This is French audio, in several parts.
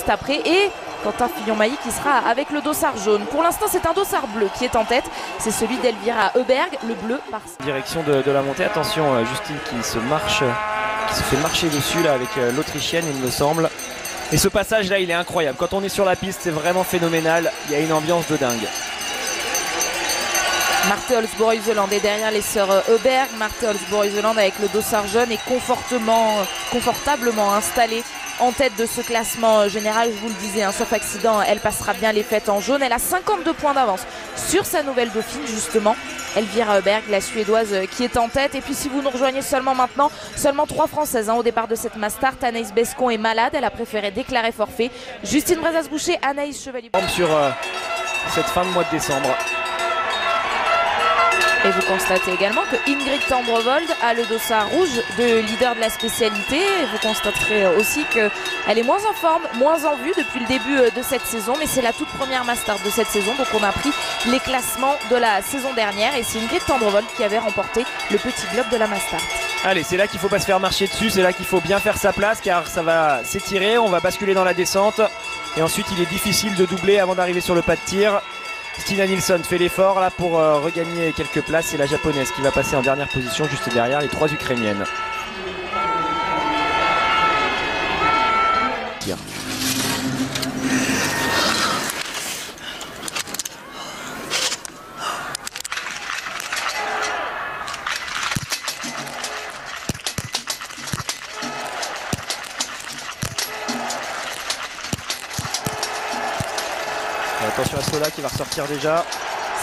juste après. Et Quentin Fillon-Mailly qui sera avec le dossard jaune. Pour l'instant, c'est un dossard bleu qui est en tête. C'est celui d'Elvira Heuberg, le bleu par... Direction de la montée. Attention, Justine qui se fait marcher dessus là avec l'Autrichienne, il me semble. Et ce passage là, il est incroyable. Quand on est sur la piste, c'est vraiment phénoménal. Il y a une ambiance de dingue. Marthe Holzboe-Iseland est derrière les sœurs Heuberg. Marthe Holzboe-Iseland avec le dossard jaune est confortablement installée en tête de ce classement général. Je vous le disais, sauf accident, elle passera bien les fêtes en jaune. Elle a 52 points d'avance sur sa nouvelle dauphine, justement, Elvira Heuberg, la Suédoise qui est en tête. Et puis si vous nous rejoignez seulement maintenant, seulement 3 Françaises au départ de cette Mastart. Anaïs Bescon est malade, elle a préféré déclarer forfait. Justine Brezas-Boucher, Anaïs Chevalier. Sur cette fin de mois de décembre. Et vous constatez également que Ingrid Tendrevold a le dossard rouge de leader de la spécialité. Et vous constaterez aussi qu'elle est moins en forme, moins en vue depuis le début de cette saison. Mais c'est la toute première Mastart de cette saison. Donc on a pris les classements de la saison dernière. Et c'est Ingrid Tendrevold qui avait remporté le petit globe de la Mastart. Allez, c'est là qu'il ne faut pas se faire marcher dessus. C'est là qu'il faut bien faire sa place car ça va s'étirer. On va basculer dans la descente. Et ensuite, il est difficile de doubler avant d'arriver sur le pas de tir. Stina Nilsson fait l'effort là pour regagner quelques places. C'est la japonaise qui va passer en dernière position juste derrière les 3 ukrainiennes. Tir. Attention à Sola qui va ressortir déjà.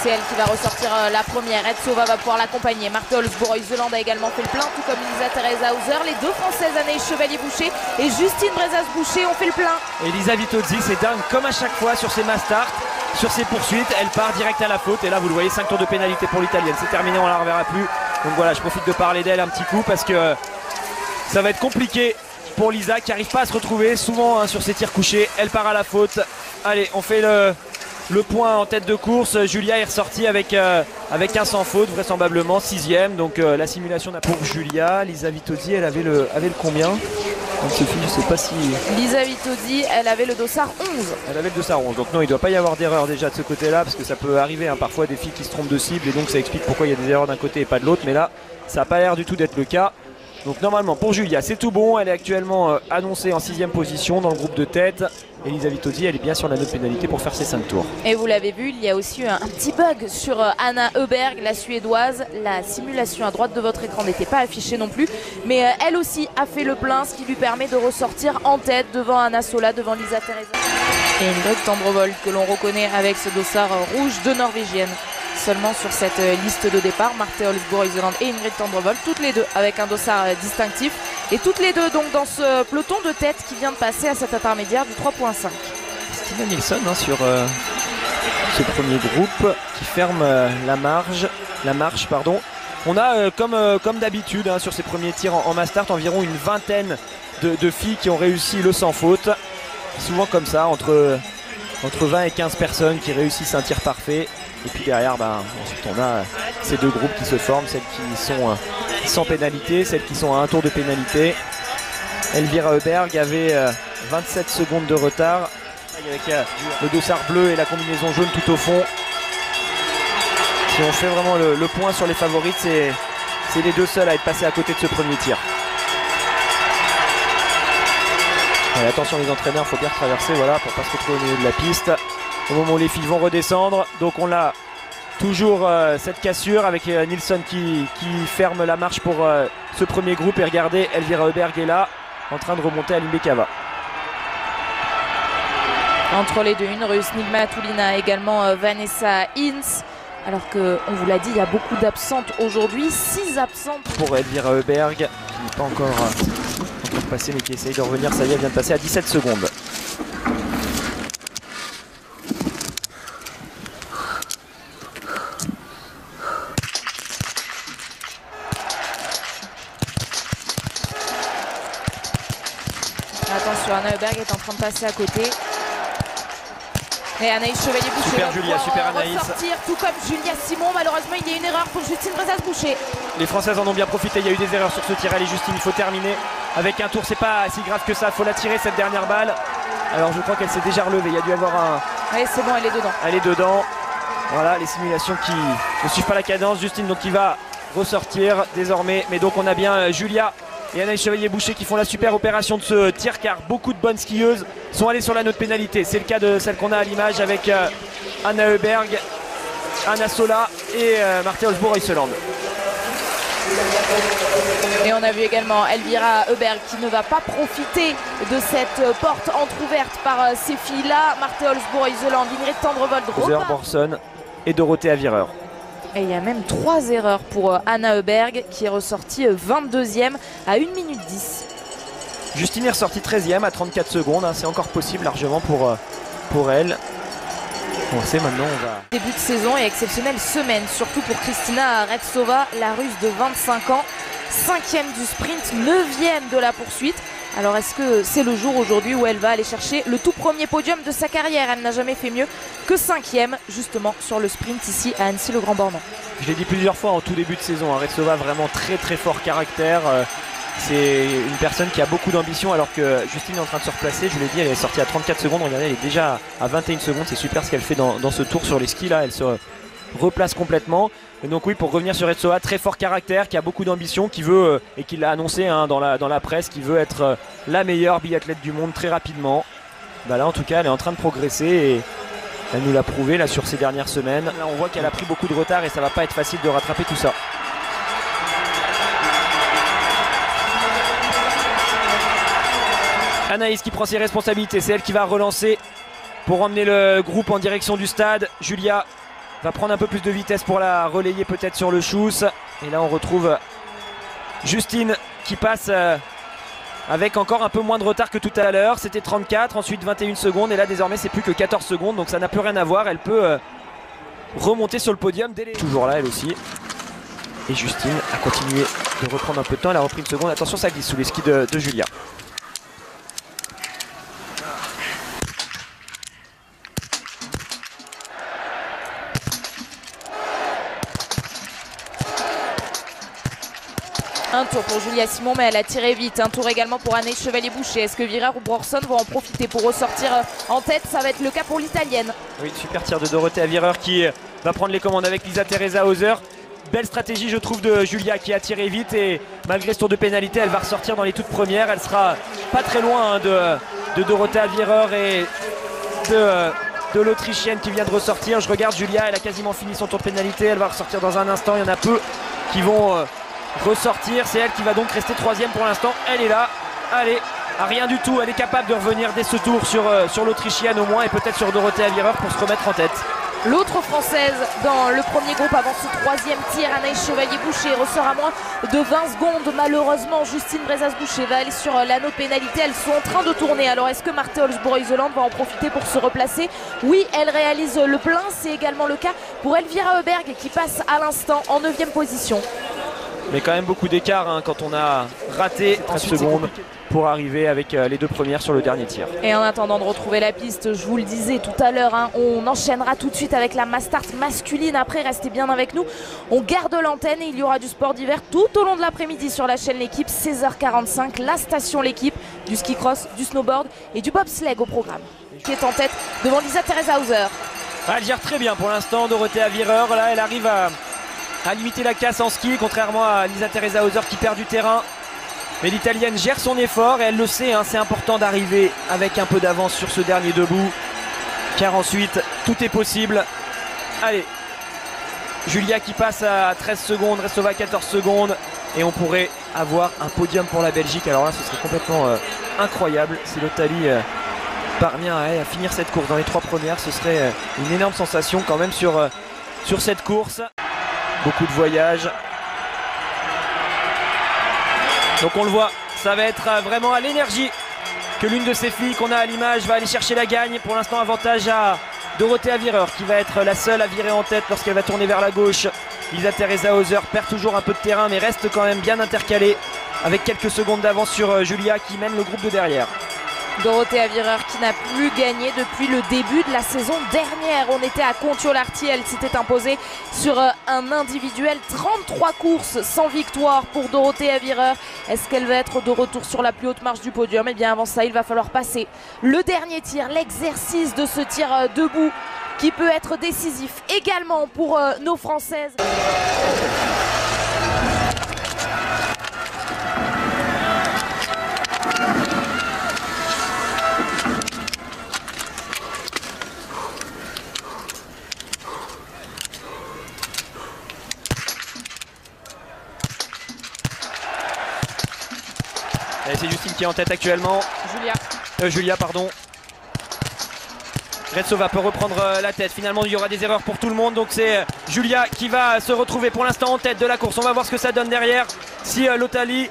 C'est elle qui va ressortir la première. Edsova va pouvoir l'accompagner. Marthe Holzboe-Iseland a également fait le plein, tout comme Elisa Teresa Hauser. Les 2 Françaises, Anaïs Chevalier-Boucher et Justine Brezas-Boucher, ont fait le plein. Elisa Vitozzi, c'est dingue, comme à chaque fois sur ses Mastart, sur ses poursuites, elle part direct à la faute. Et là, vous le voyez, 5 tours de pénalité pour l'Italienne. C'est terminé, on ne la reverra plus. Donc voilà, je profite de parler d'elle un petit coup parce que ça va être compliqué pour Lisa qui n'arrive pas à se retrouver. Souvent sur ses tirs couchés, elle part à la faute. Allez, on fait le point en tête de course. Julia est ressortie avec un sans faute, vraisemblablement 6ème. Donc la simulation pour Julia. Lisa Vitozzi, elle avait le combien? Donc Sophie, je sais pas si... Lisa Vitozzi, elle avait le dossard 11. Elle avait le dossard 11. Donc non, il ne doit pas y avoir d'erreur déjà de ce côté-là, parce que ça peut arriver parfois des filles qui se trompent de cible, et donc ça explique pourquoi il y a des erreurs d'un côté et pas de l'autre. Mais là, ça n'a pas l'air du tout d'être le cas. Donc normalement pour Julia c'est tout bon, elle est actuellement annoncée en 6ème position dans le groupe de tête. Elisa Vitozzi, elle est bien sur la note pénalité pour faire ses 5 tours. Et vous l'avez vu, il y a aussi eu un petit bug sur Anna Heuberg, la Suédoise. La simulation à droite de votre écran n'était pas affichée non plus, mais elle aussi a fait le plein, ce qui lui permet de ressortir en tête devant Anna Sola, devant Lisa Teresa. Et Ingrid Tendrevold que l'on reconnaît avec ce dossard rouge de Norvégienne. Seulement sur cette liste de départ, Marthe Holzboe-Iseland et Ingrid Tendrevold, toutes les deux avec un dossard distinctif. Et toutes les deux donc dans ce peloton de tête qui vient de passer à cet intermédiaire du 3.5. Stina Nilsson sur ce premier groupe qui ferme la marche. On a comme d'habitude sur ces premiers tirs en Mastart environ une vingtaine de filles qui ont réussi le sans faute. Souvent comme ça, entre 20 et 15 personnes qui réussissent un tir parfait. Et puis derrière, ensuite on a ces 2 groupes qui se forment, celles qui sont sans pénalité, celles qui sont à 1 tour de pénalité. Elvira Heuberg avait 27 secondes de retard avec le dossard bleu et la combinaison jaune tout au fond. Si on fait vraiment le point sur les favorites, c'est les 2 seules à être passées à côté de ce premier tir. Allez, attention les entraîneurs, il faut bien traverser pour ne pas se retrouver au milieu de la piste. Au moment où les filles vont redescendre, donc on a toujours cette cassure avec Nilsson qui ferme la marche pour ce premier groupe. Et regardez, Elvira Heuberg est là en train de remonter à Limbekava. Entre les deux, une russe, Nigma Tulina, également Vanessa Hinz. Alors qu'on vous l'a dit, il y a beaucoup d'absentes aujourd'hui, 6 absentes. Pour Elvira Heuberg, qui n'est pas encore passée mais qui essaye de revenir, ça y est, elle vient de passer à 17 secondes. Attention, Anna Heuberg est en train de passer à côté. Et Anaïs Chevalier-Boucher super Julia, super Anaïs. Ressortir, tout comme Julia Simon. Malheureusement, il y a une erreur pour Justine Brezas-Boucher. Les Françaises en ont bien profité, il y a eu des erreurs sur ce tir. Allez Justine, il faut terminer avec un tour, c'est pas si grave que ça, il faut la tirer cette dernière balle. Alors je crois qu'elle s'est déjà relevée, il y a dû avoir un... Oui, c'est bon, elle est dedans. Elle est dedans. Voilà les simulations qui ne suivent pas la cadence. Justine donc qui va ressortir désormais. Mais donc on a bien Julia et Anaïs Chevalier-Boucher qui font la super opération de ce tir, car beaucoup de bonnes skieuses sont allées sur la note pénalité. C'est le cas de celle qu'on a à l'image avec Anna Heuberg, Anna Sola et Marthe Holzbourg-Oyseland. Et on a vu également Elvira Heuberg qui ne va pas profiter de cette porte entrouverte par ces filles-là. Marthe Holzbourg-Oyseland, Ingrid Tendrevold, Roser Borson et Dorothée Avireur. Et il y a même 3 erreurs pour Anna Heuberg qui est ressortie 22e à 1 minute 10. Justine est ressortie 13e à 34 secondes. Hein, c'est encore possible largement pour elle. On sait maintenant, on va... Début de saison et exceptionnelle semaine, surtout pour Kristina Retsova, la Russe de 25 ans. 5e du sprint, 9e de la poursuite. Alors est-ce que c'est le jour aujourd'hui où elle va aller chercher le tout premier podium de sa carrière? Elle n'a jamais fait mieux que 5e justement sur le sprint ici à Annecy-le-Grand-Bornand. Je l'ai dit plusieurs fois en tout début de saison, hein, Retsova vraiment très fort caractère. C'est une personne qui a beaucoup d'ambition, alors que Justine est en train de se replacer. Je vous l'ai dit, elle est sortie à 34 secondes. Regardez, elle est déjà à 21 secondes. C'est super ce qu'elle fait dans ce tour sur les skis là. Elle se replace complètement. Et donc oui, pour revenir sur Retsova, très fort caractère, qui a beaucoup d'ambition, qui veut, et qui l'a annoncé hein, dans la presse, qui veut être la meilleure biathlète du monde très rapidement. Bah là en tout cas, elle est en train de progresser et elle nous l'a prouvé là sur ces dernières semaines. Là on voit qu'elle a pris beaucoup de retard et ça va pas être facile de rattraper tout ça. Anaïs qui prend ses responsabilités, c'est elle qui va relancer pour emmener le groupe en direction du stade. Julia va prendre un peu plus de vitesse pour la relayer peut-être sur le Schuss. Et là on retrouve Justine qui passe avec encore un peu moins de retard que tout à l'heure. C'était 34, ensuite 21 secondes et là désormais c'est plus que 14 secondes. Donc ça n'a plus rien à voir, elle peut remonter sur le podium. Toujours là elle aussi. Et Justine a continué de reprendre un peu de temps, elle a repris une seconde. Attention ça glisse sous les skis de Julia. Un tour pour Julia Simon, mais elle a tiré vite. Un tour également pour Anaïs Chevalier-Boucher. Est-ce que Vira ou Brorson vont en profiter pour ressortir en tête? Ça va être le cas pour l'italienne. Oui, super tir de Dorothée Avireur qui va prendre les commandes avec Lisa Teresa Hauser. Belle stratégie je trouve de Julia qui a tiré vite et malgré ce tour de pénalité elle va ressortir dans les toutes premières. Elle sera pas très loin hein, de Dorothée Avireur et de l'Autrichienne qui vient de ressortir. Je regarde Julia, elle a quasiment fini son tour de pénalité. Elle va ressortir dans un instant. Il y en a peu qui vont... ressortir, c'est elle qui va donc rester 3e pour l'instant. Elle est là, allez, à rien du tout, elle est capable de revenir dès ce tour sur l'Autrichienne au moins et peut-être sur Dorothée Avireur pour se remettre en tête. L'autre française dans le premier groupe avant ce 3e tir, Anaïs Chevalier-Boucher, ressort à moins de 20 secondes. Malheureusement, Justine Brezas-Boucher va aller sur l'anneau pénalité. Elles sont en train de tourner. Alors est-ce que Marthe Holzbourg-Oyseland va en profiter pour se replacer? Oui, elle réalise le plein. C'est également le cas pour Elvira Heuberg qui passe à l'instant en 9e position. Mais quand même beaucoup d'écart hein, quand on a raté 13 secondes pour arriver avec les deux premières sur le dernier tir. Et en attendant de retrouver la piste, je vous le disais tout à l'heure, hein, on enchaînera tout de suite avec la Mass Start masculine. Après, restez bien avec nous. On garde l'antenne et il y aura du sport d'hiver tout au long de l'après-midi sur la chaîne L'équipe. 16h45, la station L'équipe, du ski cross, du snowboard et du bobsleigh au programme. Qui est en tête devant Lisa Teresa Hauser. Elle gère très bien pour l'instant, Dorothée Avireur. Là, elle arrive à limiter la casse en ski, contrairement à Lisa Teresa Hauser qui perd du terrain. Mais l'Italienne gère son effort et elle le sait, hein, c'est important d'arriver avec un peu d'avance sur ce dernier debout, car ensuite tout est possible. Allez, Julia qui passe à 13 secondes, Retsova à 14 secondes et on pourrait avoir un podium pour la Belgique. Alors là ce serait complètement incroyable si l'Italie parvient à finir cette course dans les 3 premières. Ce serait une énorme sensation quand même sur cette course. Beaucoup de voyages. Donc on le voit, ça va être vraiment à l'énergie que l'une de ces filles qu'on a à l'image va aller chercher la gagne. Pour l'instant avantage à Dorothée Avireur qui va être la seule à virer en tête lorsqu'elle va tourner vers la gauche. Lisa Teresa Hauser perd toujours un peu de terrain mais reste quand même bien intercalée avec quelques secondes d'avance sur Julia qui mène le groupe de derrière. Dorothée Avireur qui n'a plus gagné depuis le début de la saison dernière. On était à Contiolarty, elle s'était imposée sur un individuel. 33 courses sans victoire pour Dorothée Avireur. Est-ce qu'elle va être de retour sur la plus haute marche du podium? Eh bien avant ça, il va falloir passer le dernier tir, l'exercice de ce tir debout qui peut être décisif également pour nos Françaises. C'est Justine qui est en tête actuellement. Julia, pardon. Retsova peut reprendre la tête. Finalement, il y aura des erreurs pour tout le monde. Donc c'est Julia qui va se retrouver pour l'instant en tête de la course. On va voir ce que ça donne derrière. Si Lotali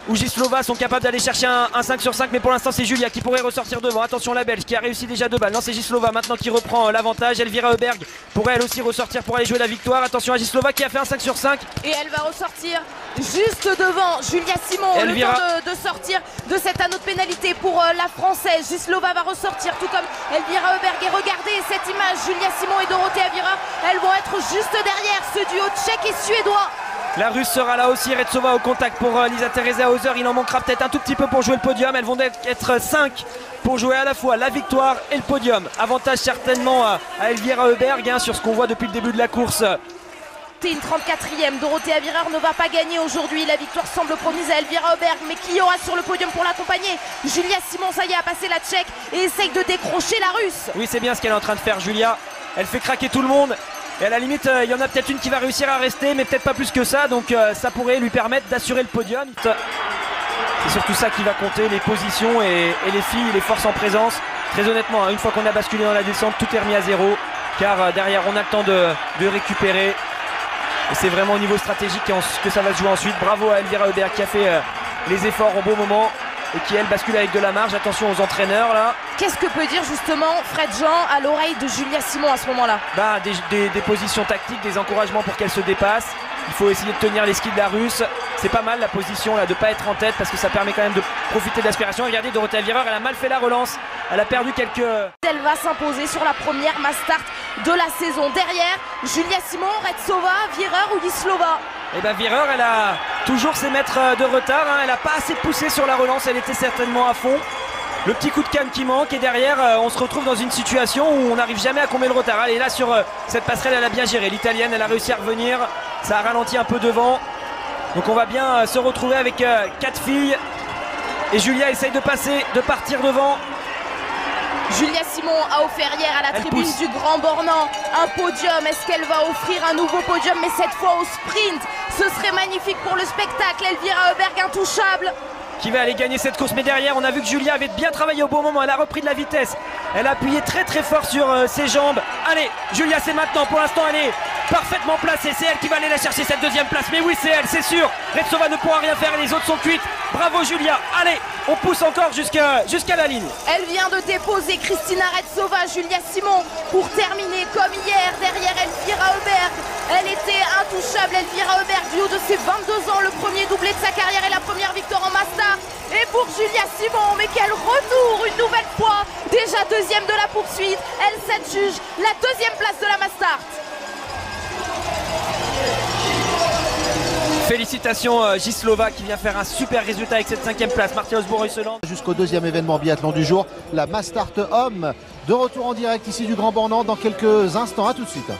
ou Gislova sont capables d'aller chercher un 5 sur 5. Mais pour l'instant, c'est Julia qui pourrait ressortir devant. Attention, la Belge qui a réussi déjà 2 balles. Non, c'est Gislova maintenant qui reprend l'avantage. Elvira Heuberg pourrait elle aussi ressortir pour aller jouer la victoire. Attention à Gislova qui a fait un 5 sur 5. Et elle va ressortir juste devant Julia Simon. Elvira. Le temps de sortir de cet anneau de pénalité pour la Française. Gislova va ressortir tout comme Elvira Heuberg. Et regardez cette image, Julia Simon et Dorothée Avireur, elles vont être juste derrière ce duo tchèque et suédois. La Russe sera là aussi, Retsova au contact pour Lisa Teresa Hauser. Il en manquera peut-être un tout petit peu pour jouer le podium. Elles vont être 5 pour jouer à la fois la victoire et le podium. Avantage certainement à Elvira Heuberg sur ce qu'on voit depuis le début de la course. Une 34e, Dorothée Avireur ne va pas gagner aujourd'hui. La victoire semble promise à Elvira Heuberg, mais qui y aura sur le podium pour l'accompagner? Julia Simon, ça y est, a passé la tchèque et essaye de décrocher la Russe. Oui, c'est bien ce qu'elle est en train de faire, Julia. Elle fait craquer tout le monde. Et à la limite, il y en a peut-être une qui va réussir à rester, mais peut-être pas plus que ça. Donc ça pourrait lui permettre d'assurer le podium. C'est surtout ça qui va compter, les positions et les filles, les forces en présence. Très honnêtement, une fois qu'on a basculé dans la descente, tout est remis à zéro. Car derrière, on a le temps de récupérer. Et c'est vraiment au niveau stratégique que ça va se jouer ensuite. Bravo à Elvira Heuberg qui a fait les efforts au bon moment et qui elle bascule avec de la marge. Attention aux entraîneurs là. Qu'est-ce que peut dire justement Fred Jean à l'oreille de Julia Simon à ce moment-là? Des positions tactiques, des encouragements pour qu'elle se dépasse. Il faut essayer de tenir les skis de la Russe. C'est pas mal la position là de pas être en tête parce que ça permet quand même de profiter de l'aspiration. Regardez, Dorothée Avireur, elle a mal fait la relance. Elle a perdu quelques... Elle va s'imposer sur la première mass start de la saison. Derrière, Julia Simon, Retsova, Vireur ou Gislova. Et bien Vireur, elle a toujours ses mètres de retard. Elle n'a pas assez poussé sur la relance. Elle était certainement à fond. Le petit coup de canne qui manque et derrière on se retrouve dans une situation où on n'arrive jamais à combler le retard. Et là sur cette passerelle elle a bien géré, l'italienne elle a réussi à revenir, ça a ralenti un peu devant. Donc on va bien se retrouver avec 4 filles et Julia essaye de passer, de partir devant. Julia Simon a offert hier à la tribune du Grand Bornand un podium. Est-ce qu'elle va offrir un nouveau podium mais cette fois au sprint? Ce serait magnifique pour le spectacle. Elvira Heuberg intouchable qui va aller gagner cette course, mais derrière on a vu que Julia avait bien travaillé au bon moment, elle a repris de la vitesse, elle a appuyé très très fort sur ses jambes. Allez Julia, c'est maintenant, pour l'instant elle est parfaitement placée, c'est elle qui va aller la chercher cette deuxième place, mais oui c'est elle, c'est sûr. Retsova ne pourra rien faire et les autres sont cuites. Bravo Julia, allez on pousse encore jusqu'à la ligne. Elle vient de déposer Kristina Retsova, Julia Simon pour terminer comme hier derrière Elvira Heuberg. Elle était intouchable, Elvira Heuberg, du haut de ses 22 ans, le premier doublé de sa carrière et la première victoire en master. Et pour Julia Simon, mais quel retour une nouvelle fois, déjà deuxième de la poursuite, elle s'adjuge la deuxième place de la master. Félicitations Gislova qui vient faire un super résultat avec cette 5e place. Martin Osbourg-Reuseland. Jusqu'au deuxième événement biathlon du jour, la Mass Start Homme. De retour en direct ici du Grand Bornand dans quelques instants. À tout de suite.